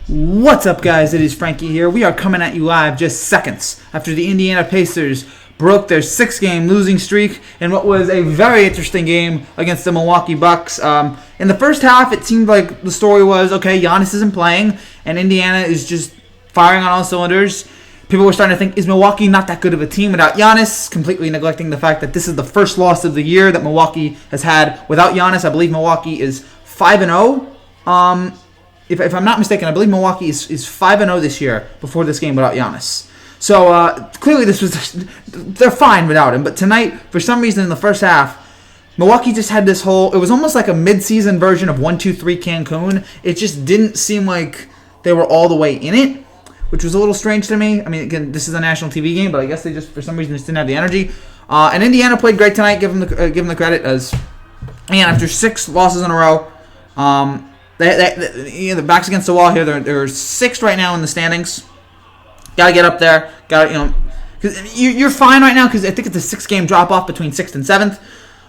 What's up, guys? It is Frankie here. We are coming at you live just seconds after the Indiana Pacers broke their 6-game losing streak in what was a very interesting game against the Milwaukee Bucks. In the first half, it seemed like the story was, okay, Giannis isn't playing, and Indiana is just firing on all cylinders. People were starting to think, is Milwaukee not that good of a team without Giannis? Completely neglecting the fact that this is the first loss of the year that Milwaukee has had without Giannis. I believe Milwaukee is 5-0. If I'm not mistaken, I believe Milwaukee is 5-0 this year before this game without Giannis. So clearly they're fine without him. But tonight, for some reason in the first half, Milwaukee just had this whole, it was almost like a mid-season version of 1-2-3 Cancun. It just didn't seem like they were all the way in it, which was a little strange to me. I mean, again, this is a national TV game, but I guess they just, for some reason, just didn't have the energy. And Indiana played great tonight, give them the credit, as, again, after 6 losses in a row, the back's against the wall here. They're 6th right now in the standings. Got to get up there. Because you're fine right now because I think it's a 6-game drop-off between 6th and 7th.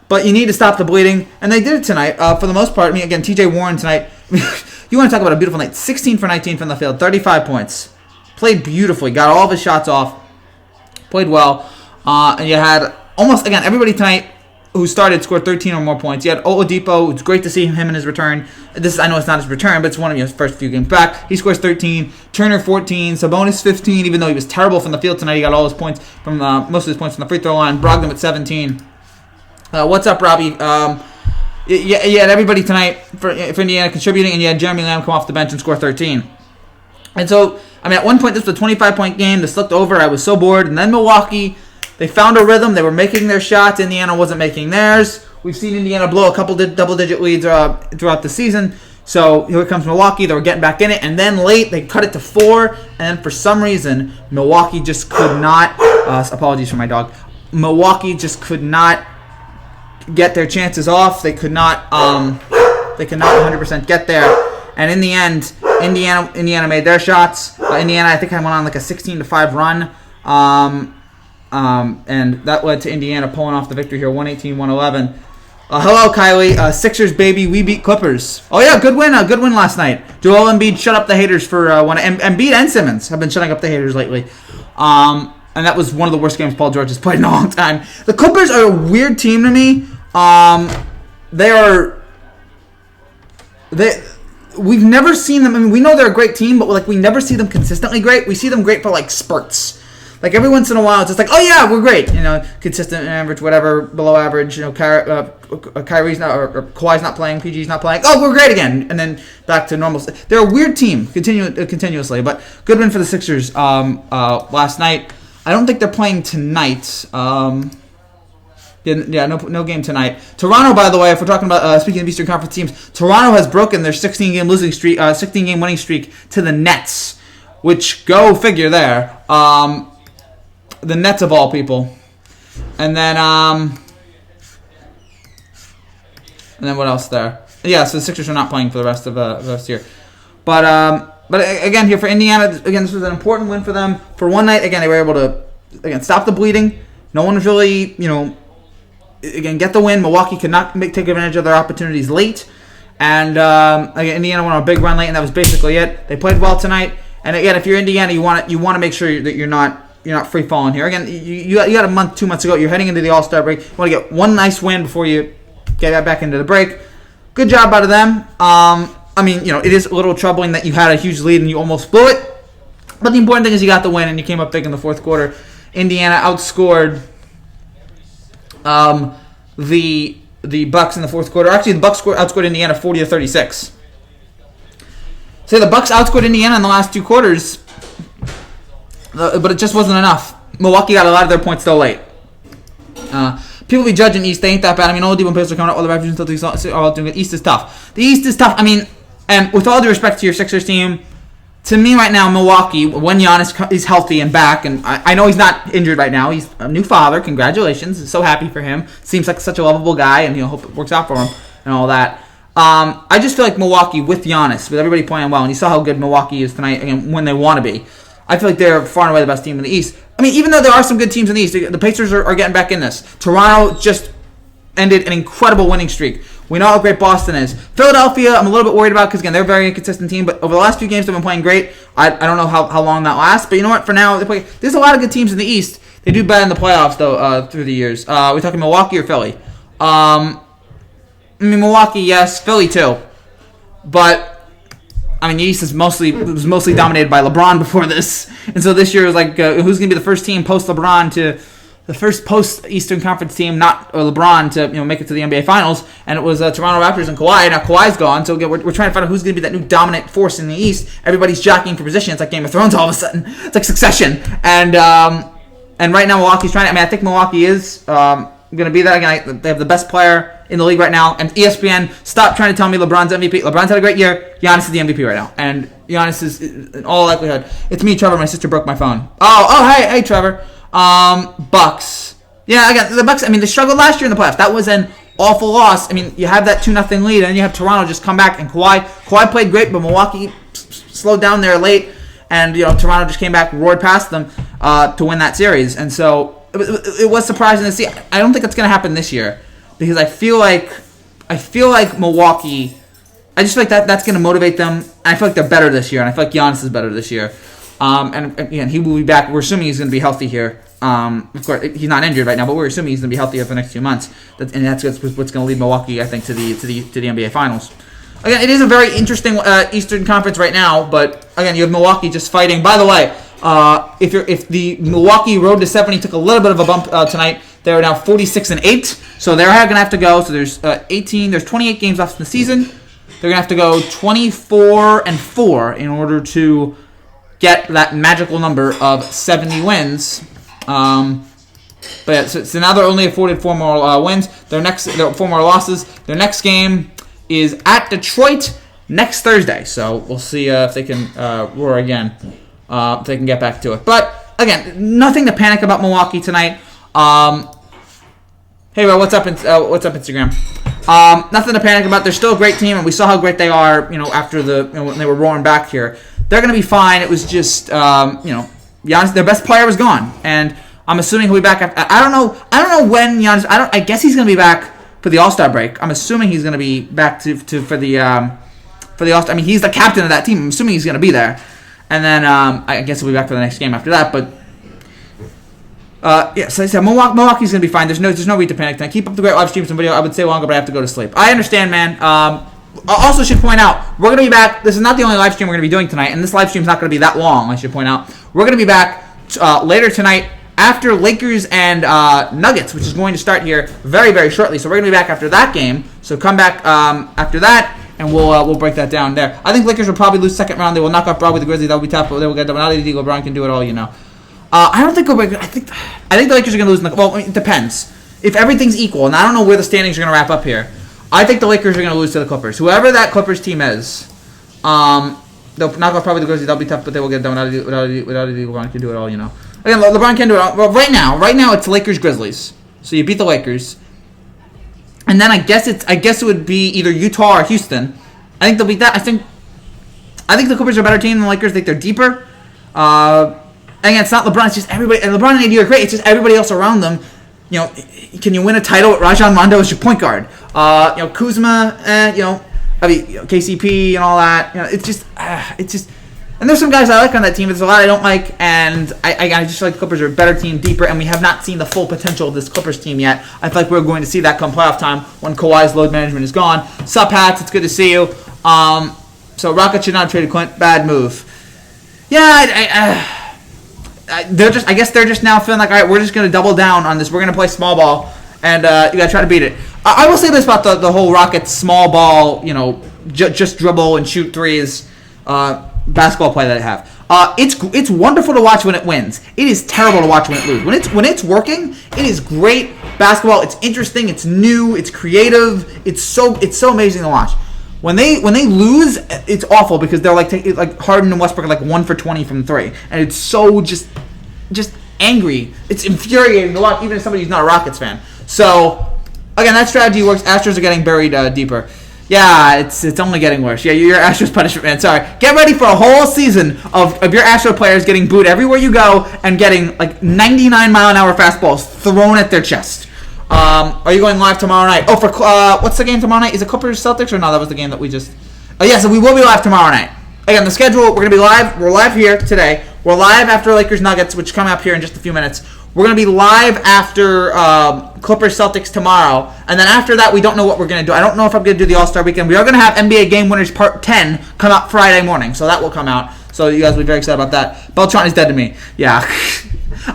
But you need to stop the bleeding. And they did it tonight for the most part. I mean, again, T.J. Warren tonight. You want to talk about a beautiful night. 16 for 19 from the field. 35 points. Played beautifully. Got all of his shots off. Played well. And you had almost, again, everybody tonight who started scored 13 or more points. You had Oladipo. It's great to see him in his return. I know it's not his return, but it's one of his first few games back. He scores 13. Turner 14. Sabonis 15. Even though he was terrible from the field tonight, he got all his points from most of his points from the free throw line. Brogdon at 17. What's up, Robbie? You had everybody tonight for Indiana contributing, and you had Jeremy Lamb come off the bench and score 13. And so, I mean, at one point this was a 25-point game. This looked over. I was so bored. And then Milwaukee, they found a rhythm. They were making their shots. Indiana wasn't making theirs. We've seen Indiana blow a couple double-digit leads throughout the season. So here comes Milwaukee. They were getting back in it. And then late, they cut it to 4. And then for some reason, Milwaukee just could not, apologies for my dog, Milwaukee just could not get their chances off. They could not 100% get there. And in the end, Indiana made their shots. Indiana, I think, I went on like a 16-5 run. And that led to Indiana pulling off the victory here, 118-111. Hello, Kylie. Sixers, baby. We beat Clippers. Oh, yeah, good win last night. Joel Embiid shut up the haters for one. Embiid and Simmons have been shutting up the haters lately. And that was one of the worst games Paul George has played in a long time. The Clippers are a weird team to me. We've never seen them. I mean, we know they're a great team, but we never see them consistently great. We see them great for spurts. Like every once in a while, it's just like, oh yeah, we're great. Consistent average, whatever, below average. Kyrie's not, or Kawhi's not playing, PG's not playing. Oh, we're great again, and then back to normal. They're a weird team, continuously. But good win for the Sixers last night. I don't think they're playing tonight. No game tonight. Toronto, by the way, if we're talking about speaking of Eastern Conference teams, Toronto has broken their 16-game winning streak to the Nets, which go figure there. The Nets of all people, and then what else there? Yeah, so the Sixers are not playing for the rest of the year, but again here for Indiana, again this was an important win for them. For one night, again they were able to stop the bleeding. No one was really again get the win. Milwaukee could not take advantage of their opportunities late, and again Indiana went on a big run late, and that was basically it. They played well tonight, and again if you're Indiana, you want to make sure that you're not free falling here. Again, you got a month, 2 months ago. You're heading into the All-Star break. You want to get one nice win before you get back into the break. Good job out of them. I mean, it is a little troubling that you had a huge lead and you almost blew it. But the important thing is you got the win and you came up big in the fourth quarter. Indiana outscored the Bucks in the fourth quarter. Actually, the Bucks outscored Indiana 40-36. So the Bucks outscored Indiana in the last 2 quarters. But it just wasn't enough. Milwaukee got a lot of their points still late. People be judging East. They ain't that bad. I mean, all the Devon Pacers are coming up. All the refugees are all doing it. East is tough. The East is tough. I mean, and with all due respect to your Sixers team, to me right now, Milwaukee, when Giannis is healthy and back, and I know he's not injured right now. He's a new father. Congratulations. So happy for him. Seems like such a lovable guy, and hope it works out for him and all that. I just feel like Milwaukee with Giannis, with everybody playing well, and you saw how good Milwaukee is tonight, again, when they want to be. I feel like they're far and away the best team in the East. I mean, even though there are some good teams in the East, the Pacers are getting back in this. Toronto just ended an incredible winning streak. We know how great Boston is. Philadelphia, I'm a little bit worried about because, again, they're a very inconsistent team. But over the last few games, they've been playing great. I don't know how long that lasts. But you know what? For now, there's a lot of good teams in the East. They do bad in the playoffs, though, through the years. We talking Milwaukee or Philly? Milwaukee, yes. Philly, too. But the East was mostly dominated by LeBron before this. And so this year is like, who's going to be the first team post-LeBron the first post-Eastern Conference team, not LeBron, to make it to the NBA Finals. And it was Toronto Raptors and Kawhi. Now Kawhi's gone, so again, we're trying to find out who's going to be that new dominant force in the East. Everybody's jockeying for position. It's like Game of Thrones all of a sudden. It's like Succession. And right now Milwaukee's trying to, I think Milwaukee is going to be that. Again, they have the best player in the league right now. And ESPN, stop trying to tell me LeBron's MVP. LeBron's had a great year. Giannis is the MVP right now. And Giannis is, in all likelihood, it's me, Trevor. My sister broke my phone. Hey, Trevor. Bucks. Yeah, again, the Bucks, they struggled last year in the playoffs. That was an awful loss. You have that 2-0 lead, and you have Toronto just come back, and Kawhi played great, but Milwaukee slowed down there late, and Toronto just came back, roared past them to win that series. And so it was surprising to see. I don't think it's going to happen this year, because I feel like Milwaukee, I just feel like that's going to motivate them, and I feel like they're better this year, and I feel like Giannis is better this year. And again, he will be back. We're assuming he's going to be healthy here. Of course, he's not injured right now, but we're assuming he's going to be healthy for the next 2 months. And that's what's going to lead Milwaukee, I think, to the NBA Finals. Again, it is a very interesting Eastern Conference right now. But again, you have Milwaukee just fighting. By the way, if the Milwaukee road to 70 took a little bit of a bump tonight, they're now 46-8. So they're going to have to go. So there's 28 games left in the season. They're going to have to go 24-4 in order to get that magical number of 70 wins. But yeah, so now they're only afforded 4 more wins. Their 4 more losses. Their next game is at Detroit next Thursday. So we'll see if they can roar again. If they can get back to it. But again, nothing to panic about Milwaukee tonight. Hey, bro, what's up? What's up, Instagram? Nothing to panic about. They're still a great team, and we saw how great they are. After when they were roaring back here. They're going to be fine. It was just, Giannis, their best player was gone, and I'm assuming he'll be back. I don't know when Giannis. I guess he's going to be back for the All-Star break. I'm assuming he's going to be back for the All-Star. He's the captain of that team. I'm assuming he's going to be there, and then I guess he'll be back for the next game after that. But so I said Milwaukee's going to be fine. There's no reason to panic tonight. Keep up the great live streams and video. I would say longer, but I have to go to sleep. I understand, man. I also should point out, we're going to be back. This is not the only live stream we're going to be doing tonight, and this live stream is not going to be that long, I should point out. We're going to be back later tonight after Lakers and Nuggets, which is going to start here very, very shortly. So we're going to be back after that game. So come back after that, and we'll break that down there. I think Lakers will probably lose second round. They will knock off probably the Grizzlies. That will be tough, but they will get them out of the LeBron can do it all, I don't think I think the Lakers are going to lose. Well, it depends. If everything's equal, and I don't know where the standings are going to wrap up here, I think the Lakers are going to lose to the Clippers. Whoever that Clippers team is, they'll knock off probably the Grizzlies. That'll be tough, but they will get done without LeBron can do it all, Again, LeBron can do it all. Well, right now it's Lakers-Grizzlies. So you beat the Lakers. And then I guess it would be either Utah or Houston. I think they'll beat that. I think the Clippers are a better team than the Lakers. I think they're deeper. Again, it's not LeBron. It's just everybody. And LeBron and AD are great. It's just everybody else around them. Can you win a title with Rajon Rondo as your point guard? Kuzma, KCP and all that. It's just, and there's some guys I like on that team. There's a lot I don't like, and I just feel like the Clippers are a better team, deeper, and we have not seen the full potential of this Clippers team yet. I feel like we're going to see that come playoff time when Kawhi's load management is gone. Sup, Hats? It's good to see you. So Rockets should not have traded Clint. Bad move. Yeah, I guess they're just now feeling like, all right, we're just going to double down on this. We're going to play small ball, and you got to try to beat it. I will say this about the whole Rockets small ball, just dribble and shoot threes basketball play that they have. It's wonderful to watch when it wins. It is terrible to watch when it loses. When it's working, it is great basketball. It's interesting. It's new. It's creative. It's so amazing to watch. When they lose, it's awful because they're like Harden and Westbrook are like 1 for 20 from 3, and it's so just angry. It's infuriating to watch, even as somebody who's not a Rockets fan. So again, that strategy works. Astros are getting buried deeper. Yeah, it's only getting worse. Yeah, you're Astros punishment man. Sorry. Get ready for a whole season of your Astro players getting booed everywhere you go and getting like 99-mile-an-hour fastballs thrown at their chest. Are you going live tomorrow night? Oh, for what's the game tomorrow night? Is it Clippers Celtics or no? That was the game that we just. Oh yeah, so we will be live tomorrow night. Again, the schedule, we're gonna be live. We're live here today. We're live after Lakers Nuggets, which come up here in just a few minutes. We're going to be live after Clippers Celtics tomorrow. And then after that, we don't know what we're going to do. I don't know if I'm going to do the All-Star Weekend. We are going to have NBA Game Winners Part 10 come out Friday morning. So that will come out. So you guys will be very excited about that. Beltran is dead to me. Yeah.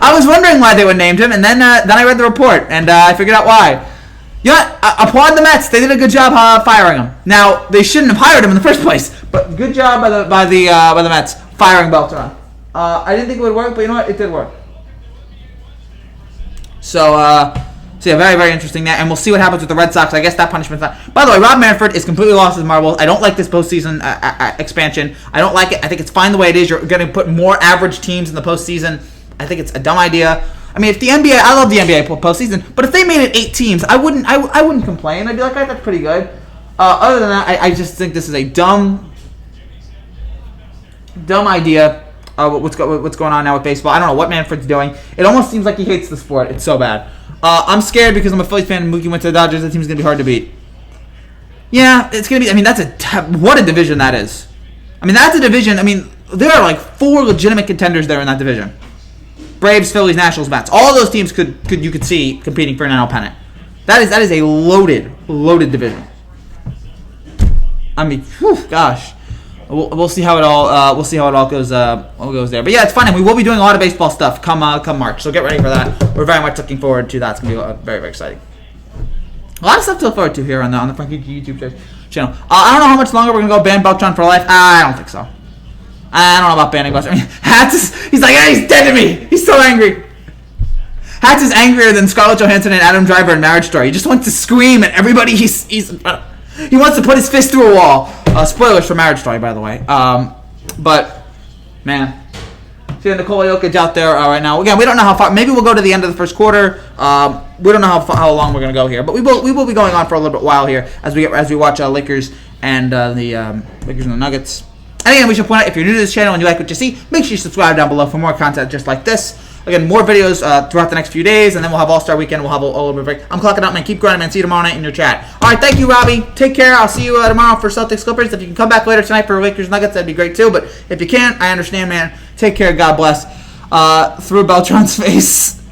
I was wondering why they would named him. And then I read the report. And I figured out why. You know what? Applaud the Mets. They did a good job firing him. Now, they shouldn't have hired him in the first place. But good job by the Mets firing Beltran. I didn't think it would work, but you know what? It did work. So yeah, very, very interesting there. And we'll see what happens with the Red Sox. I guess that punishment's not. By the way, Rob Manfred is completely lost his marbles. I don't like this postseason expansion. I don't like it. I think it's fine the way it is. You're going to put more average teams in the postseason. I think it's a dumb idea. I mean, if the NBA, I love the NBA postseason, but if they made it 8 teams, I wouldn't complain. I'd be like, that's pretty good. Other than that, I just think this is a dumb idea. What's going on now with baseball? I don't know what Manfred's doing. It almost seems like he hates the sport. It's so bad. I'm scared because I'm a Phillies fan and Mookie went to the Dodgers. That team's going to be hard to beat. Yeah, it's going to be. I mean, what a division that is. I mean, that's a division. I mean, there are like 4 legitimate contenders there in that division. Braves, Phillies, Nationals, Mets. All those teams you could see competing for an NL pennant. That is a loaded division. I mean, whew, gosh. We'll see how it all goes there. But yeah, it's fun, and we will be doing a lot of baseball stuff come March. So get ready for that. We're very much looking forward to that. It's gonna be very, very exciting. A lot of stuff to look forward to here on the Frankie G YouTube channel. I don't know how much longer we're gonna go ban Beltran for life. I don't think so. I don't know about banning Beltran. I mean, he's like, hey, he's dead to me. He's so angry. Hats is angrier than Scarlett Johansson and Adam Driver in Marriage Story. He just wants to scream at everybody. He wants to put his fist through a wall. Spoilers for Marriage Story, by the way. But, man. See Nikola Jokic out there right now. Again, we don't know how far. Maybe we'll go to the end of the first quarter. We don't know how long we're going to go here. But we will be going on for a little bit while here as we watch Lakers and the Lakers and the Nuggets. And again, we should point out, if you're new to this channel and you like what you see, make sure you subscribe down below for more content just like this. Again, more videos throughout the next few days, and then we'll have All-Star Weekend. We'll have a little bit of break. I'm clocking out, man. Keep grinding, man. See you tomorrow night in your chat. All right, thank you, Robbie. Take care. I'll see you tomorrow for Celtics Clippers. If you can come back later tonight for Lakers Nuggets, that'd be great too. But if you can't, I understand, man. Take care. God bless. Through Beltran's face.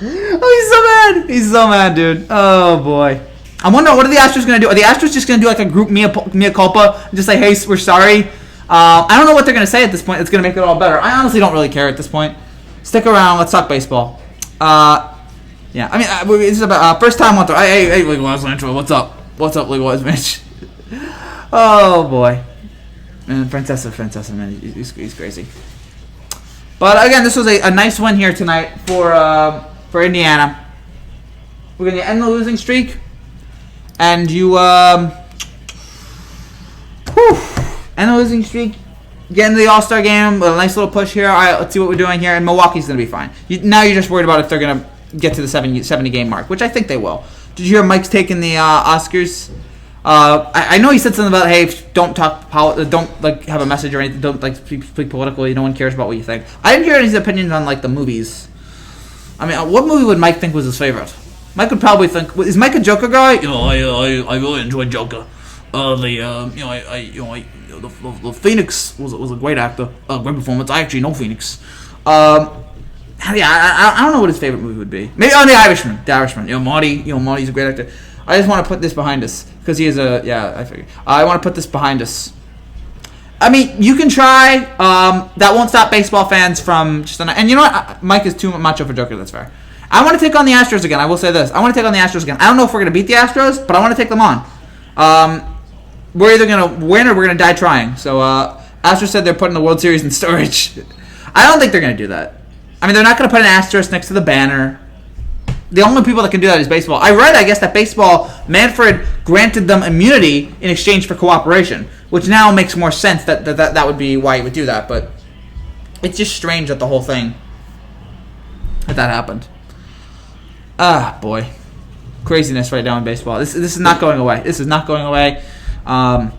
Oh, he's so mad. He's so mad, dude. Oh, boy. I'm wondering, what are the Astros going to do? Are the Astros just going to do like a group mea culpa and just say, hey, we're sorry? I don't know what they're going to say at this point. It's going to make it all better. I honestly don't really care at this point. Stick around. Let's talk baseball. Yeah. I mean, this is about first time on. Hey, Legalize Lantro. What's up? What's up, Legalize Mitch? Oh boy, man, Francesa, man, he's crazy. But again, this was a nice win here tonight for Indiana. We're gonna end the losing streak, and end the losing streak. Get into the All-Star game, a nice little push here. All right, let's see what we're doing here. And Milwaukee's going to be fine. Now you're just worried about if they're going to get to the 70-game mark, which I think they will. Did you hear Mike's taking the Oscars? I know he said something about, hey, don't have a message or anything. Don't speak politically. No one cares about what you think. I didn't hear his opinions on the movies. I mean, what movie would Mike think was his favorite? Mike would probably think, is Mike a Joker guy? I really enjoyed Joker. The Phoenix was a great actor, great performance. I actually know Phoenix. I don't know what his favorite movie would be. Maybe The Irishman. The Irishman. Marty's a great actor. I just want to put this behind us because he is I figured. I want to put this behind us. I mean, you can try. That won't stop baseball fans from just. And you know what? Mike is too much of a Joker. That's fair. I want to take on the Astros again. I will say this. I want to take on the Astros again. I don't know if we're going to beat the Astros, but I want to take them on. We're either going to win or we're going to die trying. So, Astros said they're putting the World Series in storage. I don't think they're going to do that. I mean, they're not going to put an asterisk next to the banner. The only people that can do that is baseball. I read, I guess, that baseball, Manfred granted them immunity in exchange for cooperation, which now makes more sense that would be why he would do that. But it's just strange that the whole thing, that happened. Ah, boy. Craziness right now in baseball. This is not going away. This is not going away. And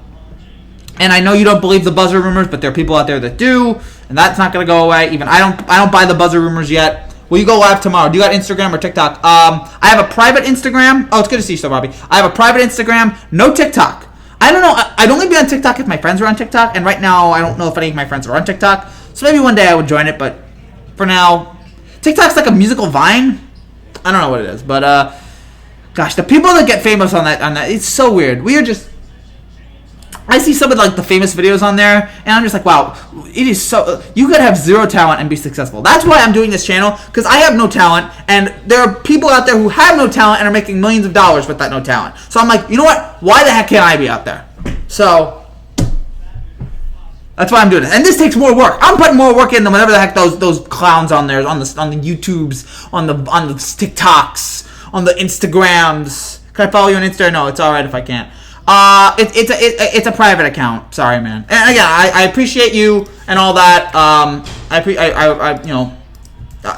I know you don't believe the buzzer rumors, but there are people out there that do, and that's not going to go away. Even I don't buy the buzzer rumors yet. Will you go live tomorrow? Do you got Instagram or TikTok? I have a private Instagram. Oh, it's good to see you still, Robbie. I have a private Instagram, no TikTok. I don't know. I'd only be on TikTok if my friends were on TikTok, and right now I don't know if any of my friends are on TikTok. So maybe one day I would join it, but for now, TikTok's like a musical Vine. I don't know what it is, but gosh, the people that get famous on that, it's so weird. We are just. I see some of like the famous videos on there, and I'm just like, wow, it is so. You could have zero talent and be successful. That's why I'm doing this channel, because I have no talent, and there are people out there who have no talent and are making millions of dollars with that no talent. So I'm like, you know what? Why the heck can't I be out there? So that's why I'm doing it, and this takes more work. I'm putting more work in than whatever the heck those clowns on there, on the YouTubes, on the TikToks, on the Instagrams. Can I follow you on Insta? No, it's all right if I can't. It's a private account. Sorry, man. And again, I appreciate you and all that.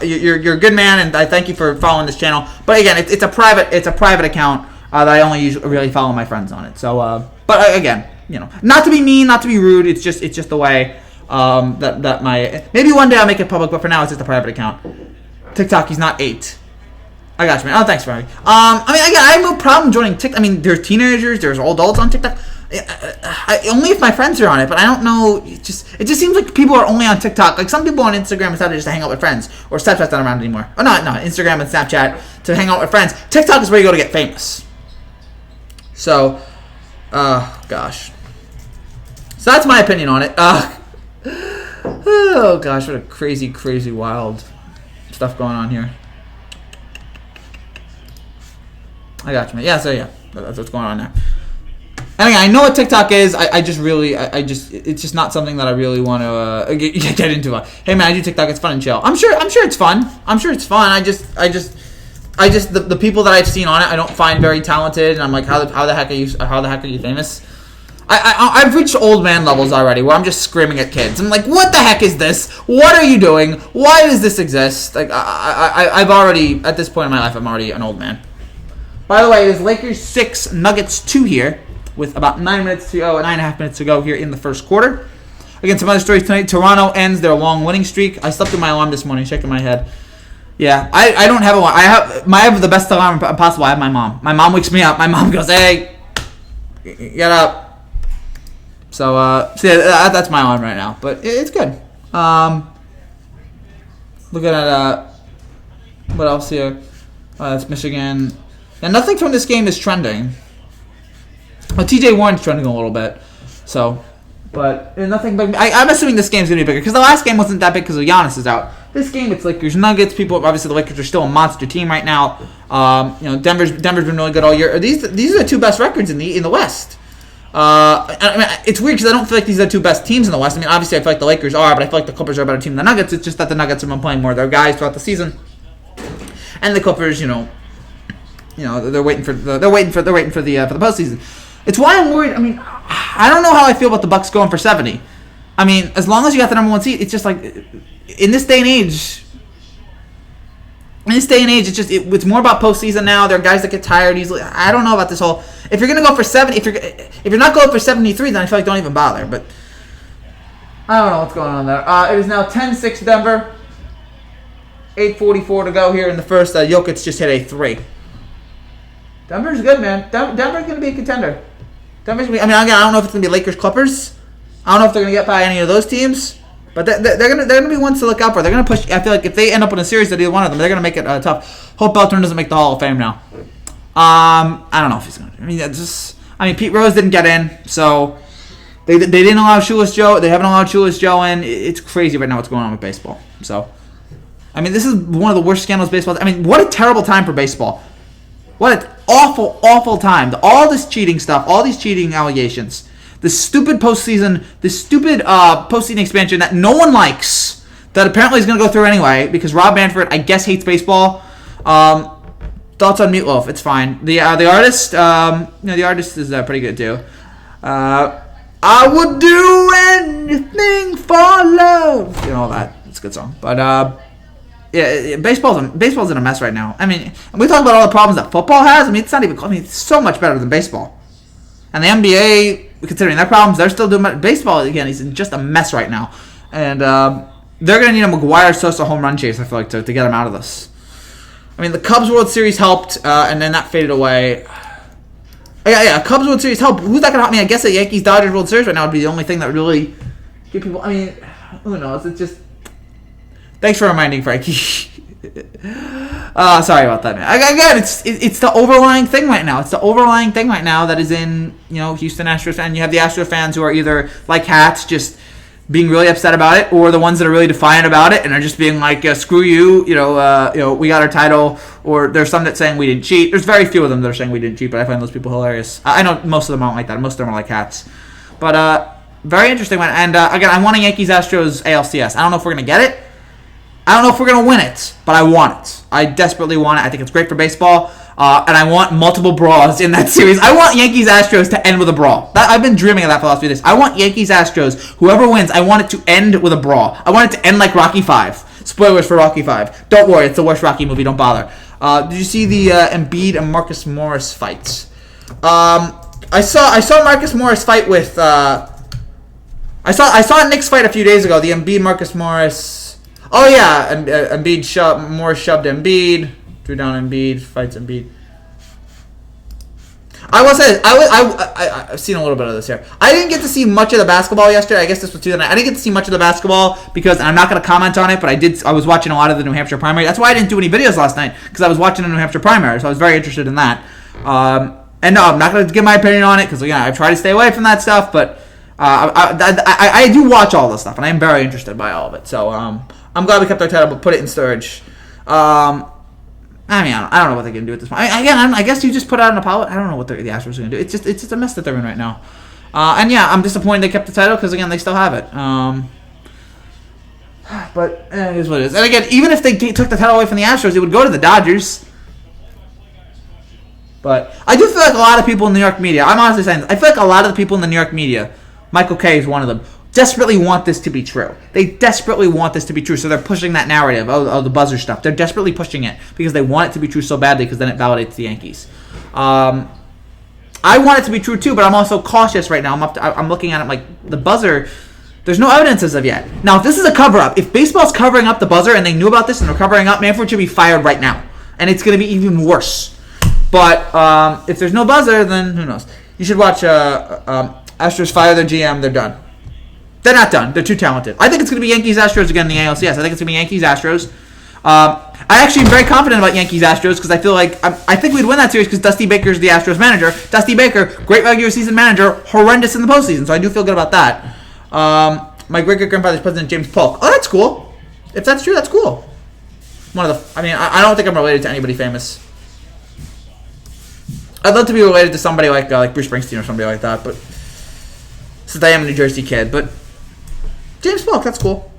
You're a good man, and I thank you for following this channel. But again, it's a private account that I only usually really follow my friends on it. So, but again, not to be mean, not to be rude. It's just the way that my maybe one day I'll make it public, but for now it's just a private account. TikTok, he's not 8. I got you, man. Oh, thanks, Robbie. Again, I have no problem joining TikTok. There's teenagers, there's old adults on TikTok. Only if my friends are on it, but I don't know. It just seems like people are only on TikTok. Like some people on Instagram and Snapchat just to hang out with friends, or Snapchat's not around anymore. Oh no, Instagram and Snapchat to hang out with friends. TikTok is where you go to get famous. So, gosh. So that's my opinion on it. Oh gosh, what a crazy, crazy, wild stuff going on here. I got you, man. Yeah, so yeah, that's what's going on there. And again, I know what TikTok is. It's just not something that I really want to get into. Hey, man, I do TikTok. It's fun and chill. I'm sure it's fun. The people that I've seen on it, I don't find very talented, and I'm like, how the heck are you famous? I've reached old man levels already, where I'm just screaming at kids. I'm like, what the heck is this? What are you doing? Why does this exist? Like, I've already at this point in my life, I'm already an old man. By the way, it is Lakers 6, Nuggets 2 here, with about 9.5 minutes to go here in the first quarter. Again, some other stories tonight. Toronto ends their long winning streak. I slept through my alarm this morning, shaking my head. Yeah, I don't have a alarm. I have the best alarm possible. I have my mom. My mom wakes me up. My mom goes, hey, get up. So that's my alarm right now. But it's good. Looking at what else here? That's Michigan. And nothing from this game is trending. Well, TJ Warren's trending a little bit. So, but nothing. But I'm assuming this game's going to be bigger. Because the last game wasn't that big because Giannis is out. This game, it's Lakers Nuggets. People, obviously, the Lakers are still a monster team right now. Denver's been really good all year. These are the two best records in the West. It's weird because I don't feel like these are the two best teams in the West. Obviously, I feel like the Lakers are, but I feel like the Clippers are a better team than the Nuggets. It's just that the Nuggets have been playing more of their guys throughout the season, and the Clippers, they're waiting for the postseason. It's why I'm worried. I don't know how I feel about the Bucks going for 70. As long as you got the number 1 seed, it's just like in this day and age. It's more about postseason now. There are guys that get tired easily. I don't know about this whole. If you're gonna go for 70, if you're not going for 73, then I feel like don't even bother. But I don't know what's going on there. It is now 10-6 Denver. 8:44 to go here in the first. Jokic just hit a 3. Denver's good, man. Denver's going to be a contender. Denver's gonna be, again, I don't know if it's going to be Lakers Clippers. I don't know if they're going to get by any of those teams. But they're going to be ones to look out for. They're going to push. I feel like if they end up in a series with either one of them, they're going to make it tough. Hope Beltran doesn't make the Hall of Fame now. I don't know if he's going to. Pete Rose didn't get in, so they didn't allow Shoeless Joe. They haven't allowed Shoeless Joe in. It's crazy right now what's going on with baseball. So, this is one of the worst scandals baseball. What a terrible time for baseball. What an awful, awful time. All this cheating stuff, all these cheating allegations, the stupid postseason, postseason expansion that no one likes, that apparently is going to go through anyway because Rob Manfred, I guess, hates baseball. Thoughts on Meatloaf? It's fine. The artist, the artist is pretty good too. I would do anything for love. All that. It's a good song, but. Yeah, baseball's in a mess right now. We talk about all the problems that football has. It's not even. It's so much better than baseball. And the NBA, considering their problems, they're still doing baseball again. Is in just a mess right now. And they're going to need a McGuire-Sosa home run chase, I feel like, to get them out of this. I mean, the Cubs World Series helped, and then that faded away. Yeah, Cubs World Series helped. Who's that going to help me? I guess the Yankees-Dodgers World Series right now would be the only thing that would really get people... I mean, who knows? It's just... Thanks for reminding, Frankie. Sorry about that, man. Again, it's the overlying thing right now. It's the overlying thing right now that is in, Houston Astros, and you have the Astros fans who are either like hats, just being really upset about it, or the ones that are really defiant about it and are just being like, screw you, we got our title, or there's some that saying we didn't cheat. There's very few of them that are saying we didn't cheat, but I find those people hilarious. I know most of them aren't like that. Most of them are like hats. But very interesting one. And again, I'm wanting Yankees-Astros ALCS. I don't know if we're going to get it. I don't know if we're going to win it, but I want it. I desperately want it. I think it's great for baseball, and I want multiple brawls in that series. I want Yankees-Astros to end with a brawl. I've been dreaming of that for the last few days. I want Yankees-Astros, whoever wins, I want it to end with a brawl. I want it to end like Rocky V. Spoilers for Rocky V. Don't worry, it's the worst Rocky movie, don't bother. Did you see the Embiid and Marcus Morris fights? I saw Marcus Morris fight with... I saw Knicks fight a few days ago, the Embiid-Marcus Morris... Oh yeah, Morris shoved Embiid, drew down Embiid, fights Embiid. I will say this, I've seen a little bit of this here. I didn't get to see much of the basketball yesterday. I guess this was Tuesday night. I didn't get to see much of the basketball because, and I'm not going to comment on it, but I was watching a lot of the New Hampshire primary. That's why I didn't do any videos last night, because I was watching the New Hampshire primary, so I was very interested in that. And no, I'm not going to give my opinion on it, because again, I try to stay away from that stuff, but I do watch all this stuff, and I am very interested by all of it. So I'm glad we kept our title, but put it in storage. I mean, I don't know what they're going to do at this point. I guess you just put out an apology. I don't know what the Astros are going to do. It's just a mess that they're in right now. And yeah, I'm disappointed they kept the title because, again, they still have it. But it is what it is. And again, even if they took the title away from the Astros, it would go to the Dodgers. But I do feel like a lot of people in the New York media, I'm honestly saying this, I feel like a lot of the people in the New York media, Michael Kay is one of them, desperately want this to be true. They desperately want this to be true, so they're pushing that narrative of the buzzer stuff. They're desperately pushing it because they want it to be true so badly because then it validates the Yankees. I want it to be true too, but I'm also cautious right now. I'm looking at it like the buzzer, there's no evidence as of yet. Now, if this is a cover-up, if baseball's covering up the buzzer and they knew about this and they're covering up, Manfred should be fired right now. And it's going to be even worse. But if there's no buzzer, then who knows? You should watch Astros fire their GM. They're done. They're not done. They're too talented. I think it's going to be Yankees-Astros again in the ALCS. I think it's going to be Yankees-Astros. I actually am very confident about Yankees-Astros because I feel like I think we'd win that series because Dusty Baker's the Astros manager. Dusty Baker, great regular season manager, horrendous in the postseason. So I do feel good about that. My great-great-grandfather's President James Polk. Oh, that's cool. If that's true, that's cool. I don't think I'm related to anybody famous. I'd love to be related to somebody like Bruce Springsteen or somebody like that, but since I am a New Jersey kid, but James Polk, that's cool.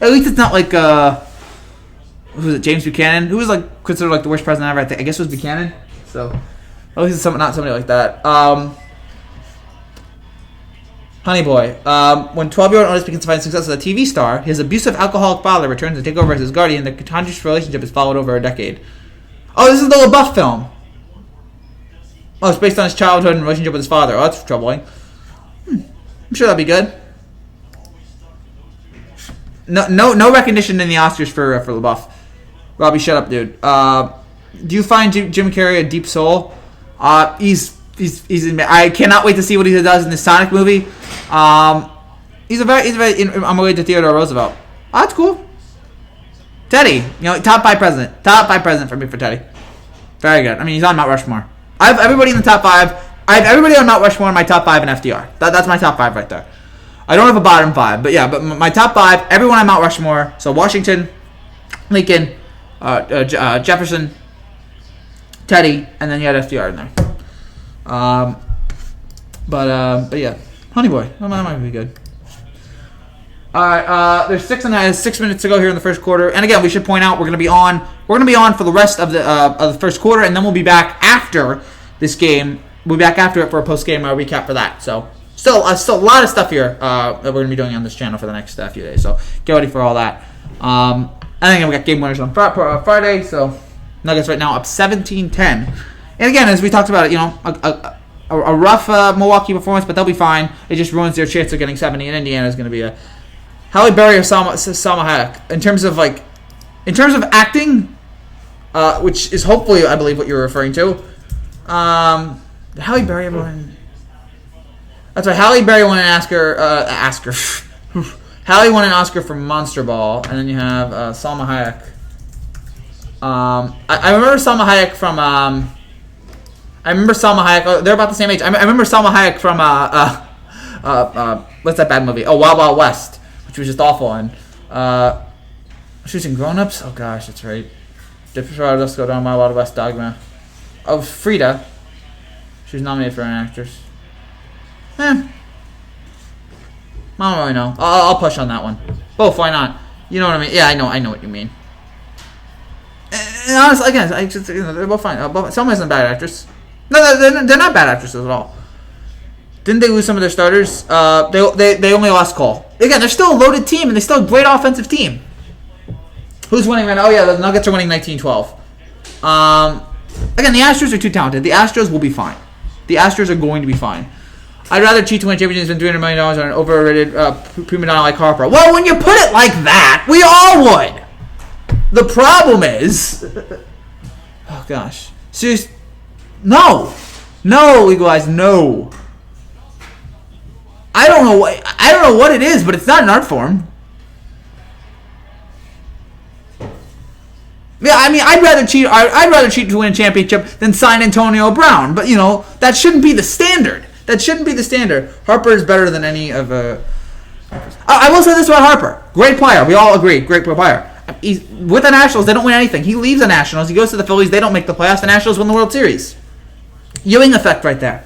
At least it's not like who was it, James Buchanan, who was like considered like the worst president ever. I guess it was Buchanan. So at least it's not somebody like that. Honey Boy, when 12-year-old Otis begins to find success as a TV star, his abusive alcoholic father returns to take over as his guardian. The contentious relationship is followed over a decade. Oh, this is the LaBeouf film. Oh, it's based on his childhood and relationship with his father. Oh, that's troubling. I'm sure that'll be good. No recognition in the Oscars for LaBeouf. Robbie, shut up, dude. Do you find Jim Carrey a deep soul? He's I cannot wait to see what he does in the Sonic movie. He's a very. I'm related to Theodore Roosevelt. Oh, that's cool. Teddy, top 5 president. Top 5 president for me for Teddy. Very good. I mean, he's on Mount Rushmore. I have everybody in the top 5. I have everybody on Mount Rushmore in my top 5 in FDR. That's my top 5 right there. I don't have a bottom 5, but yeah, but my top 5, everyone on Mount Rushmore. So Washington, Lincoln, Jefferson, Teddy, and then you had FDR in there. But yeah, Honey Boy, that might be good. All right, there's 6 minutes to go here in the first quarter, and again, we should point out we're gonna be on for the rest of the first quarter, and then we'll be back after this game. We'll be back after it for a post-game recap for that. So still a lot of stuff here that we're gonna be doing on this channel for the next few days. So get ready for all that. I think we got game winners on Friday. So Nuggets right now up 17-10, and again, as we talked about it, a rough Milwaukee performance, but they'll be fine. It just ruins their chance of getting 70, and Indiana is going to be a Halle Berry or Salma Hayek in terms of acting, which is hopefully I believe what you're referring to. Halle Berry won. That's right. Halle Berry won an Oscar. Halle won an Oscar for Monster Ball, and then you have Salma Hayek. I remember Salma Hayek from. Oh, they're about the same age. I remember Salma Hayek from. What's that bad movie? Oh, Wild Wild West, which was just awful. And she was in Grown Ups. Oh gosh, that's right. Let's go down Wild Wild West Dogma. Oh, Frida. She was nominated for an actress. I don't really know. I'll push on that one. Both, why not? You know what I mean? Yeah, I know what you mean. And honestly, again, they're both fine. Selma isn't a bad actress. No, they're not bad actresses at all. Didn't they lose some of their starters? They only lost Cole. Again, they're still a loaded team, and they're still a great offensive team. Who's winning right now? Oh, yeah, the Nuggets are winning 19-12. Again, the Astros are too talented. The Astros will be fine. The Astros are going to be fine. I'd rather cheat to win championships than $300 million on an overrated prima donna like Harper. Well, when you put it like that, we all would. The problem is... Oh, gosh. Seriously. No, Eagle Eyes, no. I don't know what it is, but it's not an art form. Yeah, I mean, I'd rather cheat to win a championship than sign Antonio Brown. But that shouldn't be the standard. Harper is better than any of. I will say this about Harper: great player. We all agree, great player. With the Nationals, they don't win anything. He leaves the Nationals. He goes to the Phillies. They don't make the playoffs. The Nationals win the World Series. Ewing effect right there.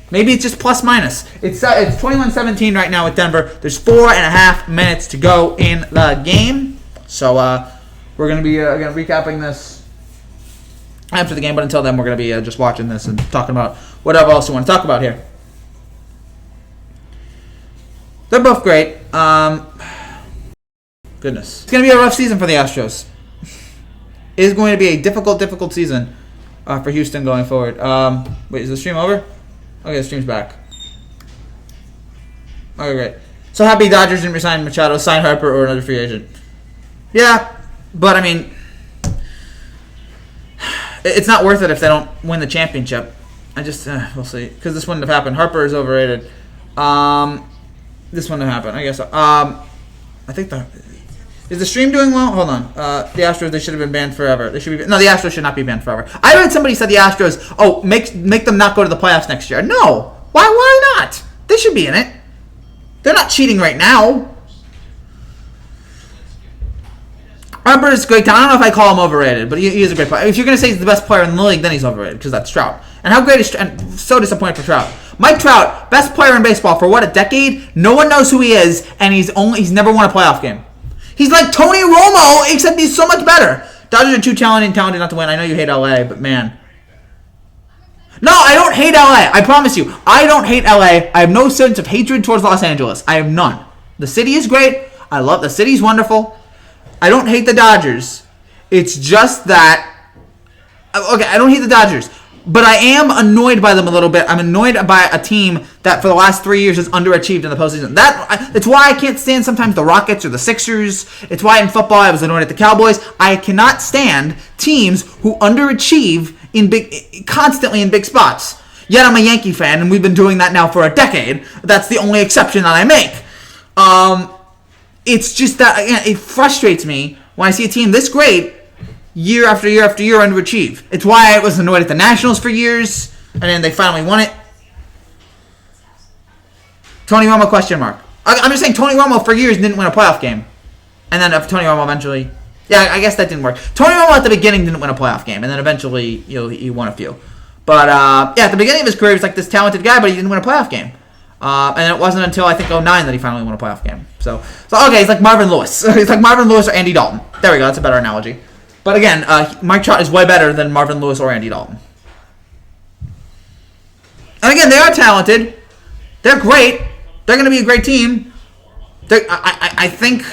Maybe it's just plus minus. It's 21-17 right now with Denver. There's 4.5 minutes to go in the game. So we're going to be recapping this after the game. But until then, we're going to be just watching this and talking about whatever else you want to talk about here. They're both great. Goodness. It's going to be a rough season for the Astros. It is going to be a difficult season for Houston going forward. Wait, is the stream over? Okay, the stream's back. Okay, great. So happy Dodgers didn't resign Machado, sign Harper, or another free agent. Yeah, but I mean, it's not worth it if they don't win the championship. We'll see. Because this wouldn't have happened. Harper is overrated. This wouldn't have happened, I guess. I think is the stream doing well? Hold on. The Astros, they should have been banned forever. The Astros should not be banned forever. I read somebody said the Astros, make them not go to the playoffs next year. No. Why not? They should be in it. They're not cheating right now. Harper is great. I don't know if I call him overrated, but he is a great player. If you're going to say he's the best player in the league, then he's overrated because that's Trout. And how great is and so disappointed for Trout. Mike Trout, best player in baseball for what, a decade? No one knows who he is, and he's never won a playoff game. He's like Tony Romo, except he's so much better. Dodgers are too talented not to win. I know you hate LA, but man. No, I don't hate LA. I promise you. I don't hate LA. I have no sense of hatred towards Los Angeles. I have none. The city is great. The city's wonderful. I don't hate the Dodgers. It's just that... Okay, I don't hate the Dodgers. But I am annoyed by them a little bit. I'm annoyed by a team that for the last 3 years has underachieved in the postseason. It's why I can't stand sometimes the Rockets or the Sixers. It's why in football I was annoyed at the Cowboys. I cannot stand teams who underachieve constantly in big spots. Yet I'm a Yankee fan, and we've been doing that now for a decade. That's the only exception that I make. It's just that it frustrates me when I see a team this great year after year after year underachieve. It's why I was annoyed at the Nationals for years, and then they finally won it. Tony Romo question mark. I'm just saying Tony Romo for years didn't win a playoff game. And then Tony Romo eventually... Yeah, I guess that didn't work. Tony Romo at the beginning didn't win a playoff game, and then eventually he won a few. But at the beginning of his career, he was like this talented guy, but he didn't win a playoff game. And it wasn't until, I think, 2009 that he finally won a playoff game. So okay, he's like Marvin Lewis. He's like Marvin Lewis or Andy Dalton. There we go, that's a better analogy. But again, Mike Trout is way better than Marvin Lewis or Andy Dalton. And again, they are talented. They're great. They're going to be a great team. I think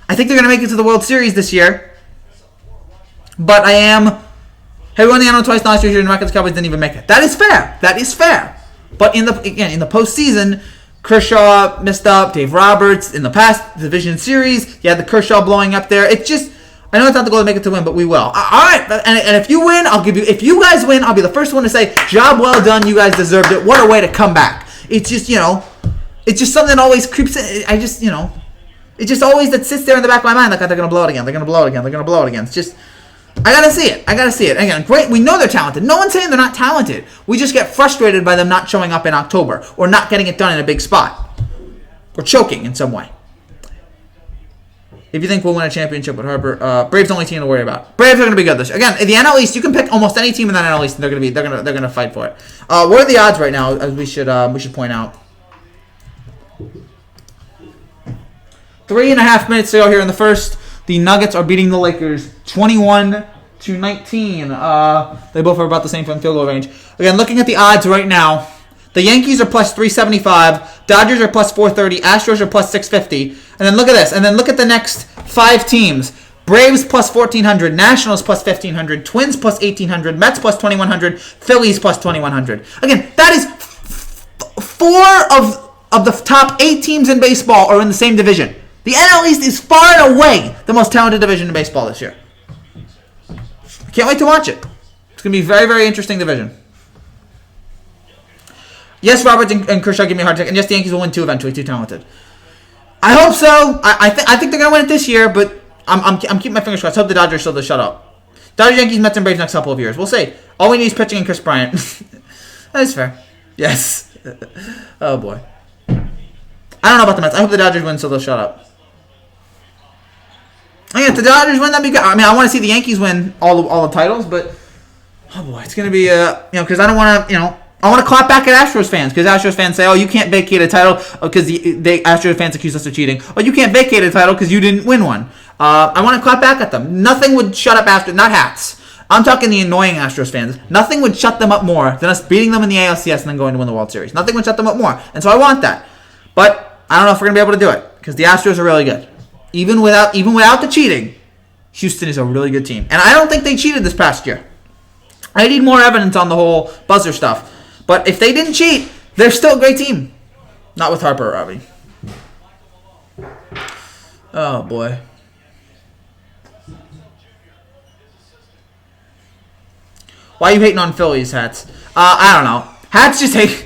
they're going to make it to the World Series this year. But have won the NL twice last year, and the Rockets Cowboys didn't even make it. That is fair. But in the postseason, Kershaw messed up. Dave Roberts in the past division series. You had the Kershaw blowing up there. It's just, I know it's not the goal to make it to win, but we will. All right, and if you win, I'll give you. If you guys win, I'll be the first one to say, job well done. You guys deserved it. What a way to come back. It's just, it's just something that always creeps in. It just always that sits there in the back of my mind, like, oh, they're gonna blow it again. They're gonna blow it again. They're gonna blow it again. It's just, I gotta see it. Again, great. We know they're talented. No one's saying they're not talented. We just get frustrated by them not showing up in October or not getting it done in a big spot or choking in some way. If you think we'll win a championship with Harper, Braves the only team to worry about. Braves are going to be good this year. Again, in the NL East, you can pick almost any team in the NL East, and they're going to fight for it. What are the odds right now? As we should point out. 3.5 minutes to go here in the first. The Nuggets are beating the Lakers 21-19. They both are about the same from field goal range. Again, looking at the odds right now, the Yankees are plus 375, Dodgers are plus 430, Astros are plus 650. And then look at this. And then look at the next 5 teams. Braves plus 1,400, Nationals plus 1,500, Twins plus 1,800, Mets plus 2,100, Phillies plus 2,100. Again, that is 4 of the top 8 teams in baseball are in the same division. The NL East is far and away the most talented division in baseball this year. I can't wait to watch it. It's going to be a very, very interesting division. Yes, Roberts and Kershaw give me a hard time. And yes, the Yankees will win 2 eventually. Too talented. I hope so. I think they're going to win it this year, but I'm keeping my fingers crossed. I hope the Dodgers show the shutout. Dodgers, Yankees, Mets, and Braves next couple of years. We'll see. All we need is pitching and Chris Bryant. That is fair. Yes. Oh, boy. I don't know about the Mets. I hope the Dodgers win, so they'll shut up. Again, if the Dodgers win, that'd be good. I mean, I want to see the Yankees win all the titles, but oh boy, it's gonna be because I don't want to I want to clap back at Astros fans because Astros fans say, oh, you can't vacate a title because Astros fans accuse us of cheating. Oh, you can't vacate a title because you didn't win one. I want to clap back at them. Nothing would shut up not hats. I'm talking the annoying Astros fans. Nothing would shut them up more than us beating them in the ALCS and then going to win the World Series. Nothing would shut them up more, and so I want that. But I don't know if we're gonna be able to do it because the Astros are really good. Even without the cheating, Houston is a really good team. And I don't think they cheated this past year. I need more evidence on the whole buzzer stuff. But if they didn't cheat, they're still a great team. Not with Harper or Robbie. Oh, boy. Why are you hating on Phillies, Hats? I don't know. Hats just hate...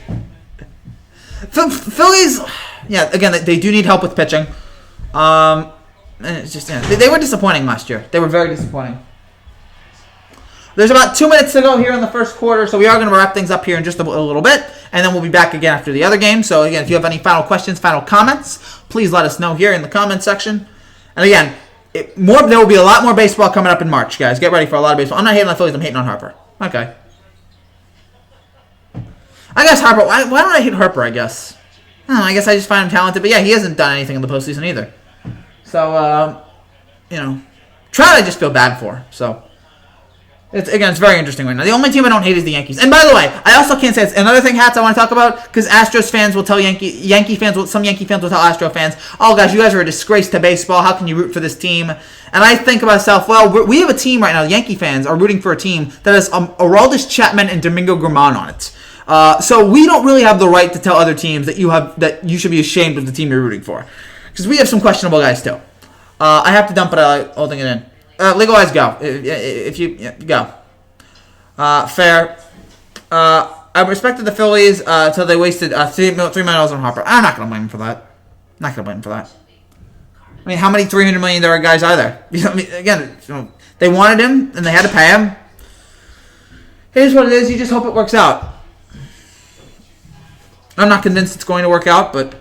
Phillies... Yeah, again, they do need help with pitching. It's just they were disappointing last year. They were very disappointing. There's about 2 minutes to go here in the first quarter, so we are going to wrap things up here in just a little bit, and then we'll be back again after the other game. So again, if you have any final questions, final comments, please let us know here in the comment section. And again, there will be a lot more baseball coming up in March, guys. Get ready for a lot of baseball. I'm not hating on Phillies. I'm hating on Harper. Okay. I guess Harper. Why don't I hate Harper? I guess. I guess I just find him talented, but yeah, he hasn't done anything in the postseason either. So, Trout I just feel bad for. So, it's very interesting right now. The only team I don't hate is the Yankees. And by the way, I also can't say it's another thing, Hats, I want to talk about, because Astros fans will tell some Yankee fans will tell Astro fans, oh gosh, you guys are a disgrace to baseball. How can you root for this team? And I think to myself, well, we have a team right now. The Yankee fans are rooting for a team that has Aroldis Chapman and Domingo Germán on it. So we don't really have the right to tell other teams that you should be ashamed of the team you're rooting for. Because we have some questionable guys, too. I have to dump it, holding it in. Legalize, go. If you go. Fair. I respected the Phillies until they wasted $3 million on Harper. I'm not going to blame him for that. I mean, how many $300 million guys are there? Again, they wanted him, and they had to pay him. Here's what it is. You just hope it works out. I'm not convinced it's going to work out, but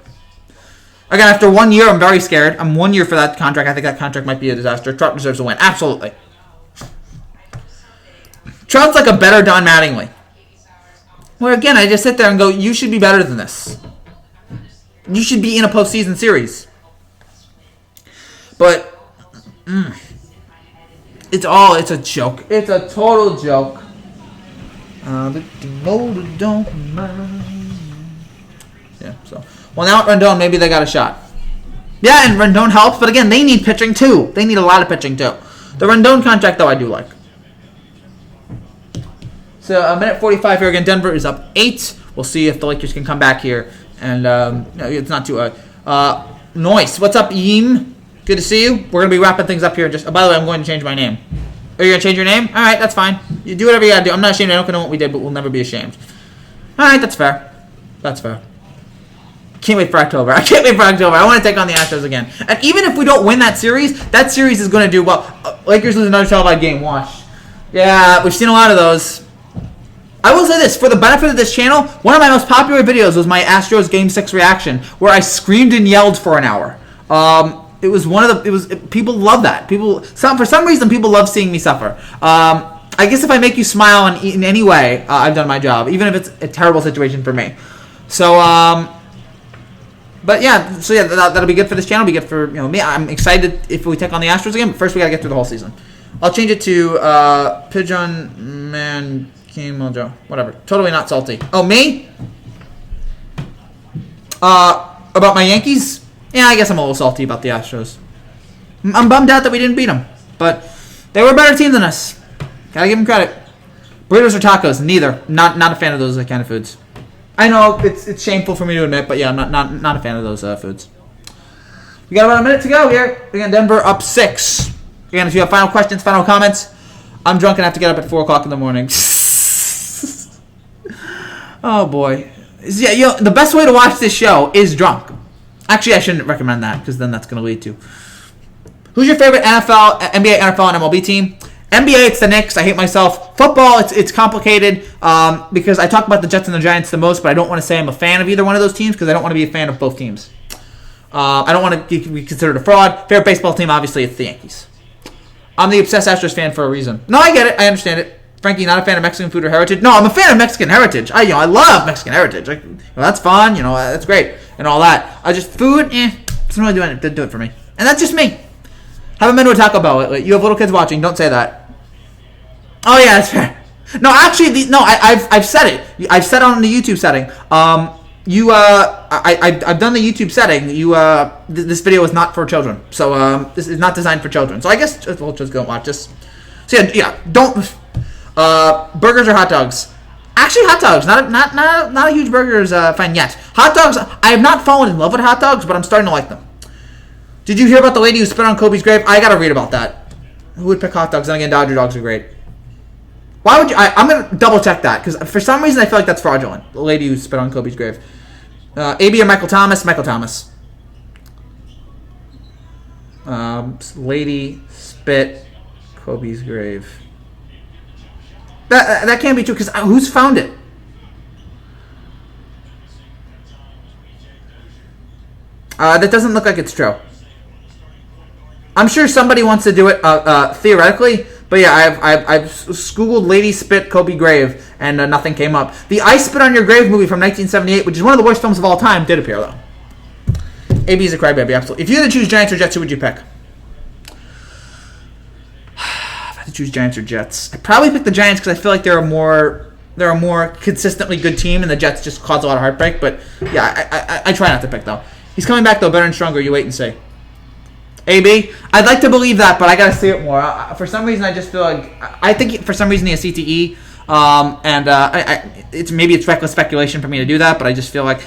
again, after 1 year, I'm very scared. I'm 1 year for that contract. I think that contract might be a disaster. Trout deserves a win. Absolutely. Trout's like a better Don Mattingly. Where, again, I just sit there and go, you should be better than this. You should be in a postseason series. But, it's a joke. It's a total joke. The motor don't mind. Yeah, so. Well, now at Rendon, maybe they got a shot. Yeah, and Rendon helps, but again, they need pitching too. They need a lot of pitching too. The Rendon contract, though, I do like. So, a minute 45 here again. Denver is up 8. We'll see if the Lakers can come back here And it's not too Noise. What's up, Eam? Good to see you. We're gonna be wrapping things up here. By the way, I'm going to change my name. Are you gonna change your name? All right, that's fine. You do whatever you gotta do. I'm not ashamed. I don't know what we did, but we'll never be ashamed. All right, that's fair. That's fair. Can't wait for October. I can't wait for October. I want to take on the Astros again. And even if we don't win that series is going to do well. Lakers lose another televised game. Watch. Yeah, we've seen a lot of those. I will say this. For the benefit of this channel, one of my most popular videos was my Astros Game 6 reaction, where I screamed and yelled for an hour. It was people love that. For some reason, people love seeing me suffer. I guess if I make you smile in any way, I've done my job, even if it's a terrible situation for me. So, but yeah, that'll be good for this channel. Be good for me. I'm excited if we take on the Astros again. But first, we gotta get through the whole season. I'll change it to Pigeon Man King Mojo. Whatever. Totally not salty. Oh, me? About my Yankees? Yeah, I guess I'm a little salty about the Astros. I'm bummed out that we didn't beat them, but they were a better team than us. Gotta give them credit. Burritos or tacos? Neither. Not a fan of those kind of foods. I know it's shameful for me to admit, but yeah, I'm not a fan of those foods. We got about a minute to go here. Again, Denver up 6. Again, if you have final questions, final comments, I'm drunk and I have to get up at 4 o'clock in the morning. Oh boy. Yeah, the best way to watch this show is drunk. Actually, I shouldn't recommend that because then that's going to lead to. Who's your favorite NBA, NFL, and MLB team? NBA, it's the Knicks. I hate myself. Football, it's complicated because I talk about the Jets and the Giants the most, but I don't want to say I'm a fan of either one of those teams because I don't want to be a fan of both teams. I don't want to be considered a fraud. Favorite baseball team, obviously, it's the Yankees. I'm the obsessed Astros fan for a reason. No, I get it. I understand it. Frankie, not a fan of Mexican food or heritage? No, I'm a fan of Mexican heritage. I love Mexican heritage. That's fun. That's great and all that. Food, doesn't really do it for me. And that's just me. Haven't been to a Taco Bell lately. You have little kids watching. Don't say that. Oh yeah, that's fair. No, actually, I've said it. I've said it on the YouTube setting. I've done the YouTube setting. This video is not for children, so this is not designed for children. So I guess we'll just go watch this. So yeah, don't burgers or hot dogs. Actually, hot dogs. Not a huge burgers fan yet. Hot dogs. I have not fallen in love with hot dogs, but I'm starting to like them. Did you hear about the lady who spit on Kobe's grave? I gotta read about that. Who would pick hot dogs? And again, Dodger dogs are great. Why would you? I'm going to double check that because for some reason I feel like that's fraudulent. The lady who spit on Kobe's grave. AB or Michael Thomas? Michael Thomas. Lady spit Kobe's grave. That can't be true because who's found it? That doesn't look like it's true. I'm sure somebody wants to do it theoretically. But yeah, I've Googled lady spit Kobe grave, and nothing came up. The I Spit on Your Grave movie from 1978, which is one of the worst films of all time, did appear, though. AB's a crybaby, absolutely. If you had to choose Giants or Jets, who would you pick? If I had to choose Giants or Jets, I'd probably pick the Giants because I feel like they're a more consistently good team, and the Jets just cause a lot of heartbreak. But yeah, I try not to pick, though. He's coming back, though, better and stronger. You wait and see. AB, I'd like to believe that, but I gotta see it more. For some reason, I just feel like I think for some reason he has CTE, it's reckless speculation for me to do that, but I just feel like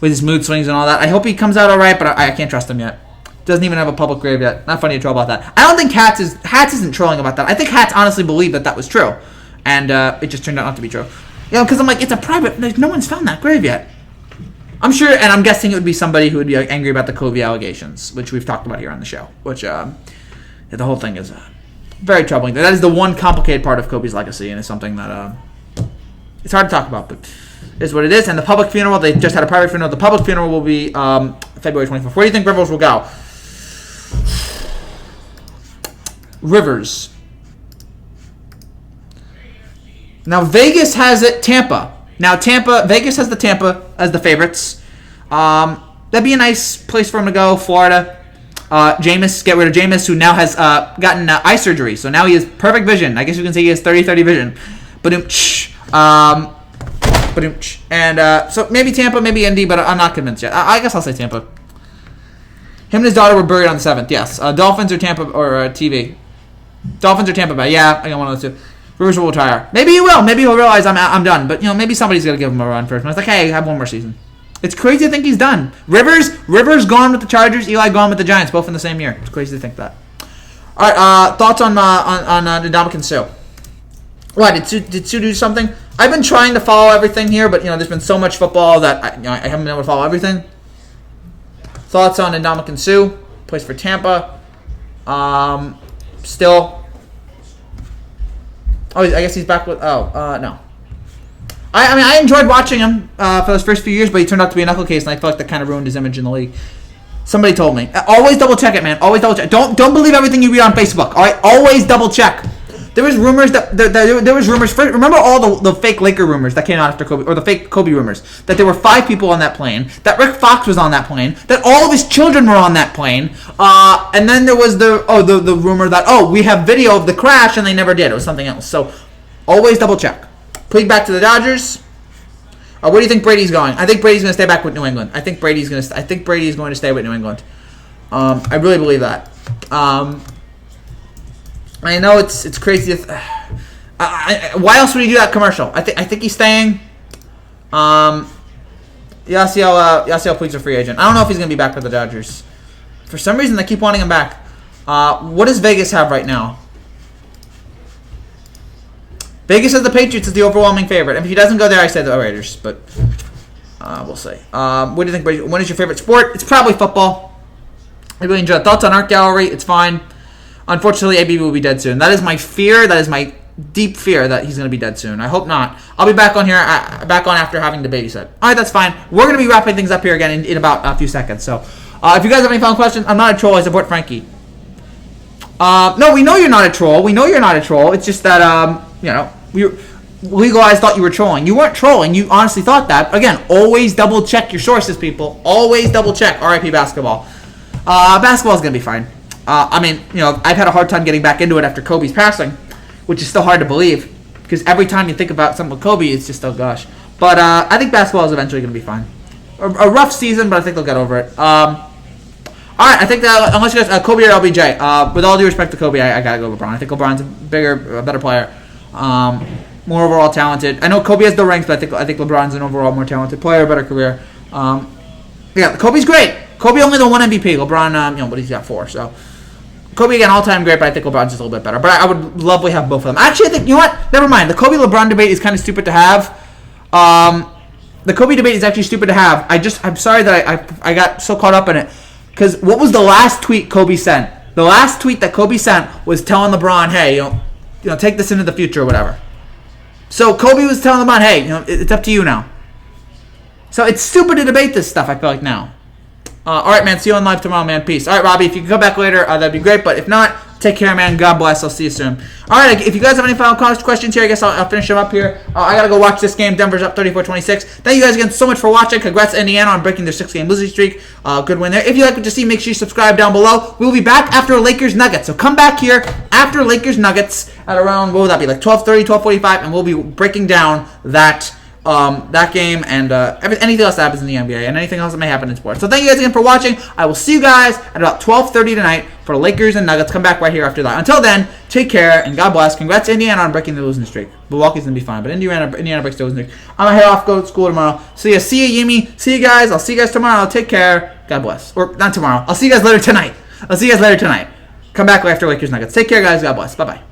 with his mood swings and all that, I hope he comes out all right, but I can't trust him yet. Doesn't even have a public grave yet. Not funny to troll about that. I don't think Hats isn't trolling about that. I think Hats honestly believed that was true, and it just turned out not to be true. Because I'm like, it's a private. No one's found that grave yet. I'm sure, and I'm guessing it would be somebody who would be angry about the Kobe allegations, which we've talked about here on the show. Which the whole thing is very troubling. That is the one complicated part of Kobe's legacy, and it's something that it's hard to talk about, but it is what it is. And the public funeral, they just had a private funeral. The public funeral will be February 24th. Where do you think Rivers will go? Rivers. Now Vegas has it. Tampa. Now, Vegas has the Tampa as the favorites. That'd be a nice place for him to go. Florida. Jameis, get rid of Jameis, who now has gotten eye surgery. So now he has perfect vision. I guess you can say he has 30-30 vision. And so maybe Tampa, maybe Indy, but I'm not convinced yet. I guess I'll say Tampa. Him and his daughter were buried on the 7th, yes. Dolphins or Tampa or TV? Dolphins or Tampa Bay? Yeah, I got one of those two. Rivers will retire. Maybe he will. Maybe he'll realize I'm done. But maybe somebody's gonna give him a run first. And I was like, hey, have one more season. It's crazy to think he's done. Rivers gone with the Chargers. Eli gone with the Giants, both in the same year. It's crazy to think that. All right, thoughts on Ndamukong Suh? Why did Sue do something? I've been trying to follow everything here, but there's been so much football that I haven't been able to follow everything. Thoughts on Ndamukong Suh? Plays for Tampa. Still. Oh, I guess he's back with. No. I enjoyed watching him for those first few years, but he turned out to be a knuckle case, and I feel like that kind of ruined his image in the league. Somebody told me. Always double check it, man. Always double check. Don't believe everything you read on Facebook. All right, always double check. There was rumors there was rumors. Remember all the fake Laker rumors that came out after Kobe, or the fake Kobe rumors, that there were 5 people on that plane, that Rick Fox was on that plane, that all of his children were on that plane, and then there was the rumor that we have video of the crash and they never did. It was something else. So always double check. Please back to the Dodgers. Where do you think Brady's going? I think Brady's going to stay back with New England. I think Brady's going to stay with New England. I really believe that. I know it's crazy. Why else would he do that commercial? I think he's staying. Yasiel Puig's a free agent. I don't know if he's going to be back with the Dodgers. For some reason, they keep wanting him back. What does Vegas have right now? Vegas says the Patriots is the overwhelming favorite. If he doesn't go there, I say the Raiders. But we'll see. What do you think, Brady? What is your favorite sport? It's probably football. I really enjoy it. Thoughts on Art Gallery? It's fine. Unfortunately, ABB will be dead soon. That is my fear. That is my deep fear that he's going to be dead soon. I hope not. I'll be back on here, after having the babysit. All right, that's fine. We're going to be wrapping things up here again in about a few seconds. So, if you guys have any final questions, I'm not a troll. I support Frankie. No, we know you're not a troll. It's just that, Legal Eyes thought you were trolling. You weren't trolling. You honestly thought that. Again, always double check your sources, people. Always double check. RIP basketball. Basketball's going to be fine. I've had a hard time getting back into it after Kobe's passing, which is still hard to believe because every time you think about something with Kobe, it's just, oh gosh. But I think basketball is eventually going to be fine. A rough season, but I think they'll get over it. All right, I think that unless you guys, Kobe or LBJ, with all due respect to Kobe, I gotta go LeBron. I think LeBron's a better player, more overall talented. I know Kobe has the rings, but I think LeBron's an overall more talented player, better career. Kobe's great. Kobe only the 1 MVP. LeBron, but he's got 4. So Kobe again, all-time great, but I think LeBron's just a little bit better. But I would lovely have both of them. Actually, I think never mind. The Kobe-LeBron debate is kind of stupid to have. The Kobe debate is actually stupid to have. I'm sorry that I got so caught up in it. Because what was the last tweet Kobe sent? The last tweet that Kobe sent was telling LeBron, hey, take this into the future or whatever. So Kobe was telling LeBron, hey, it's up to you now. So it's stupid to debate this stuff, I feel like now. All right, man. See you on live tomorrow, man. Peace. All right, Robbie, if you can come back later, that'd be great. But if not, take care, man. God bless. I'll see you soon. All right, if you guys have any final questions here, I guess I'll finish them up here. I got to go watch this game. Denver's up 34-26. Thank you guys again so much for watching. Congrats to Indiana on breaking their 6-game losing streak. Good win there. If you like what you see, make sure you subscribe down below. We'll be back after Lakers Nuggets. So come back here after Lakers Nuggets at around, what would that be, like 12:30, 12:45, and we'll be breaking down that game and anything else that happens in the NBA and anything else that may happen in sports. So thank you guys again for watching. I will see you guys at about 12:30 tonight for Lakers and Nuggets. Come back right here after that. Until then, take care and God bless. Congrats to Indiana on breaking the losing streak. Milwaukee's going to be fine, but Indiana breaks the losing streak. I'm going to head off, go to school tomorrow. See you, Yimi. See you guys. I'll see you guys tomorrow. Take care. God bless. Or not tomorrow. I'll see you guys later tonight. Come back after Lakers Nuggets. Take care, guys. God bless. Bye-bye.